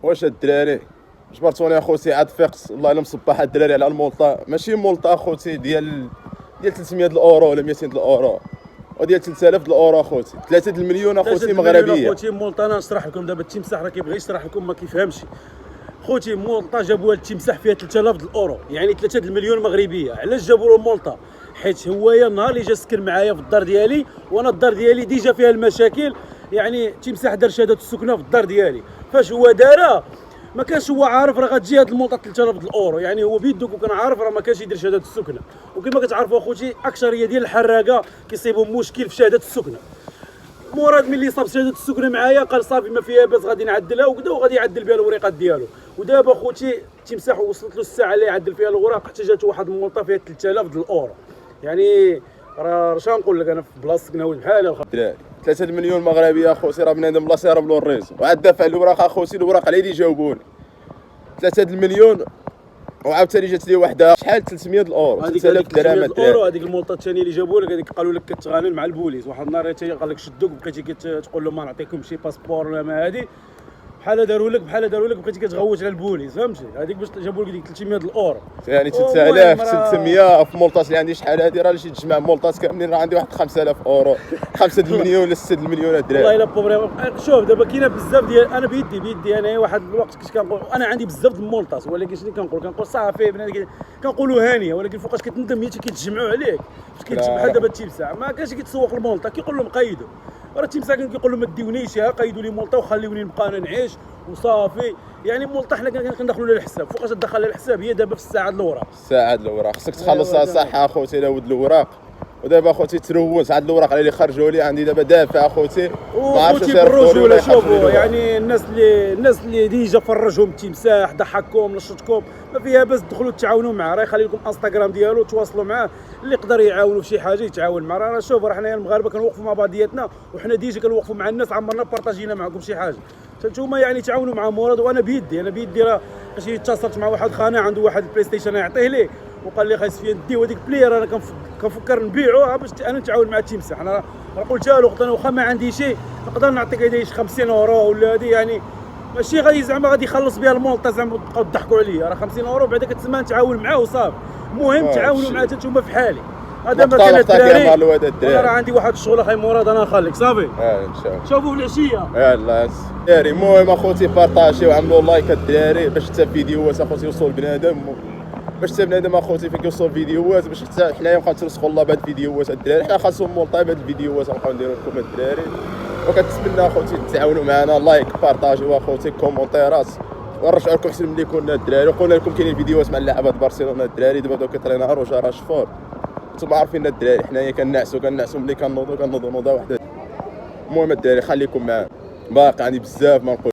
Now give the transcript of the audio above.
واش الدراري جبرتوني اخوتي عاد فيقت الله الا مصباح الدراري على المولطا، ماشي مولطا اخوتي ديال 300 الاورو ولا 200 الاورو، وديال 3000 الاورو اخوتي، 3 المليون اخوتي مغربيه. اخوتي مولطا انا نشرح لكم دابا التمساح راه كيبغي يشرح لكم ما كيفهمش. خوتي مولطا جابوا التمساح فيها 3000 الاورو، يعني 3 المليون مغربيه. علاش جابوا له مولطا؟ حيت هويا النهار اللي جا سكن معايا في الدار ديالي، وانا الدار ديالي ديجا فيها المشاكل، يعني التمساح دار شهاده السكنه في الدار ديالي. فاش هو دارها ما كانش هو عارف راه غتجي هاد المولطا 3000 الاورو، يعني هو بيدو كان عارف راه ما كانش يدير شهاده السكنه. وكما كتعرفوا اخوتي اكثريه ديال الحراقه كيصيبهم مشكل في شهاده السكنه. مراد ملي صاب شهاده السكنه معايا قال صافي ما فيها باس غادي نعدلها وكذا، وغادي يعدل بها الوريقات ديالو. ودابا خوتي التمساح وصلت له الساعه اللي يعدل فيها الوراق حتى جات واحد المولطا فيها 3000 الاورو. يعني راه اش غنقول لك انا في بلاصتك ناوي بحالي الدراري 3 المليون مغربيه اخوتي، راه بنادم بلاصه يهرب له الريزو، وعاد دافع الوراق اخوتي، الوراق على يدي جاوبوني 3 المليون. وعاوتاني جات لي وحده شحال 300 الاورو، 3000 درهم الاورو. هذيك المولطه الثانيه اللي جابوا لك هذيك قالوا لك كتغامر مع البوليس. واحد النهار قال لك شدوك بقيتي كتقول لهم ما نعطيكم شي باسبور ولا ما هذه، بحال داروا لك بقيتي كتغوت على البوليس، فهمتي؟ هذيك باش جابوا لك ديك 300 الاورو، يعني 3300 في مولطات اللي عندي شحال هذه، راه شي تجمع مولطات كاملين راه عندي واحد 5000 اورو، 5 المليون ولا 6 المليون الدراري. والله الا بروبليم. شوف دابا كاينه بزاف ديال انا بيدي انا واحد الوقت كنت كنقول انا عندي بزاف د المولطات، ولكن شنو كنقول صافي بنادم كنقولوا هانيه، ولكن فوقاش كتندم هي كيتجمعوا عليك. فاش كيتجمع بحال دابا التمساح ما كانش كيتسوق المولطه، كيقول لهم قيدوا. راه التمساح كيقول لهم ما ديونيش قيدوا لي مولطه وخليوني نبقى انا نعيش وصافي. يعني مولطه حنا كندخلوا لها الحساب، فوقاش تدخل لها الحساب هي دابا في الساعه د الوراق. الساعه د الوراق خصك تخلصها صح اخوتي لا ود الوراق. ودابا اخوتي تروز عاد الوراق اللي خرجوا لي عندي دابا دافع اخوتي، ما عرفتش بالرجوله. شوفوا يعني الناس اللي ديجا فرجهم التمساح ضحككم نشطكم ما فيها باس تدخلوا تتعاونوا معاه. راه يخلي لكم انستغرام ديالو تواصلوا معاه، اللي يقدر يعاونوا في شي حاجه يتعاون معاه. راه شوف راه حنايا المغاربه كنوقفوا مع بعضياتنا، وحنا ديجا كنوقفوا مع الناس عمرنا بارطاجينا معكم شي حاجه. نتوما يعني تعاونوا مع مراد. وانا بيدي راه ماشي اتصلت مع واحد خانه عنده واحد البلاي ستيشن يعطيه ليه وقال لي خايس فيا نديو هذيك بلاير انا كنفكر نبيعوها باش انا نتعاون مع التمساح. انا قلتها له قلت له واخا ما عندي شيء نقدر نعطيك هذه 50 اورو ولا هذه، يعني ماشي غادي زعما غادي يخلص بها المولطه زعما تبقاو تضحكوا عليا. راه 50 اورو بعدا كتسمى نتعاون معاه وصافي. المهم تعاونوا معاه حتى نتوما في حالي. هذا ما كان الدراري. انا راه عندي واحد الشغل اخي مراد انا نخليك صافي. ان شاء الله شوفوا في العشيه. يلاه الدراري. المهم اخوتي بارطاجيو وعملوا لايك الدراري باش حتى فيديوهات اخوتي يوصلوا لبنادم، باش حتى بنادم اخوتي فيك يوصل فيديوهات، باش حتى حنايا نبقاو نترسخوا الله بهاد الفيديوهات الدراري. حنا خاصهم مولطا بهاد الفيديوهات نبقاو نديرو لكم الدراري. وكنتمنى اخوتي تعاونوا معنا لايك بارطاجيو اخوتي كومونتيرات، ونرجعوا لكم احسن ملي كنا الدراري. وقلنا لكم كاينين فيديوهات مع اللاعبات برشلونه الدراري دابا بداو كيطري نهار وجا راشفور. نتوما عارفين الدراري حنايا كنعسوا ملي كنوضوا نوضه وحده. المهم الدراري خليكم معنا باقي عندي بزاف ما نقول.